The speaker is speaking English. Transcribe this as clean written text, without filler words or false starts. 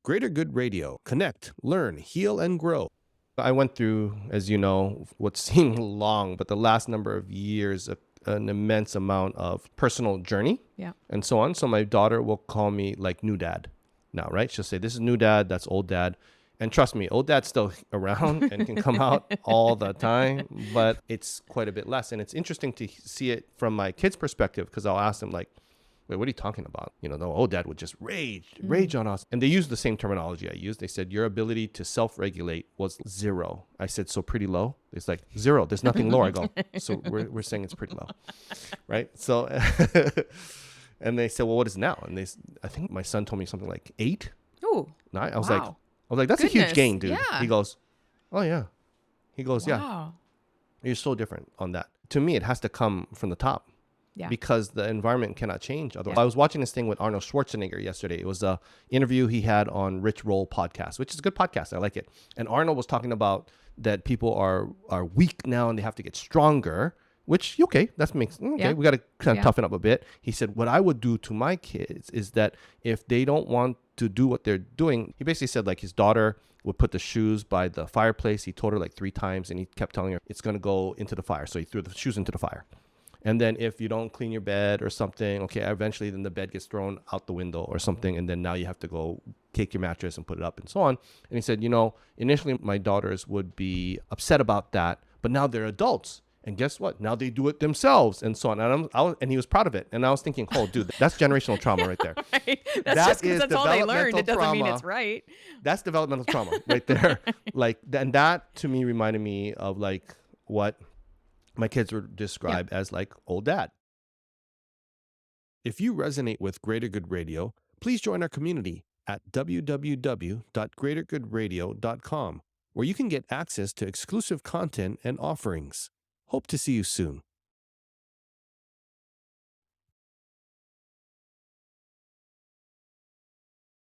Greater Good Radio. Connect, learn, heal, and grow. I went through, as you know, what seemed long, but the last number of years, an immense amount of personal journey and so on. So my daughter will call me like new dad now, right? She'll say, this is new dad, that's old dad. And trust me, old dad's still around and can come out all the time, but it's quite a bit less. And it's interesting to see it from my kids' perspective, because I'll ask them like, wait, what are you talking about? You know, the old dad would just rage on us. And they used the same terminology I used. They said, your ability to self-regulate was 0. I said, so pretty low? It's like 0. There's nothing lower. I go, so we're saying it's pretty low, right? So, and they said, well, what is it now? And I think my son told me something like 8. Ooh, 9. I was like, that's a huge gain, dude. Yeah. He goes, oh yeah. He goes, wow. yeah. You're so different on that. To me, it has to come from the top. Yeah. Because the environment cannot change. Otherwise, I was watching this thing with Arnold Schwarzenegger yesterday. It was a interview he had on Rich Roll podcast, which is a good podcast. I like it. And Arnold was talking about that people are weak now and they have to get stronger, which, okay, that makes, okay, Yeah. we got to kind of toughen up a bit. He said, what I would do to my kids is that if they don't want to do what they're doing, he basically said like his daughter would put the shoes by the fireplace. He told her like 3 times and he kept telling her it's going to go into the fire. So he threw the shoes into the fire. And then if you don't clean your bed or something, okay, eventually then the bed gets thrown out the window or something. And then now you have to go take your mattress and put it up and so on. And he said, you know, initially my daughters would be upset about that, but now they're adults. And guess what? Now they do it themselves and so on. And he was proud of it. And I was thinking, oh, dude, that's generational trauma right there. Right. That's all they learned. It doesn't mean it's right. That's developmental trauma right there. Like, and that to me reminded me of like what my kids were described as like old dad. If you resonate with Greater Good Radio, please join our community at www.greatergoodradio.com, where you can get access to exclusive content and offerings. Hope to see you soon.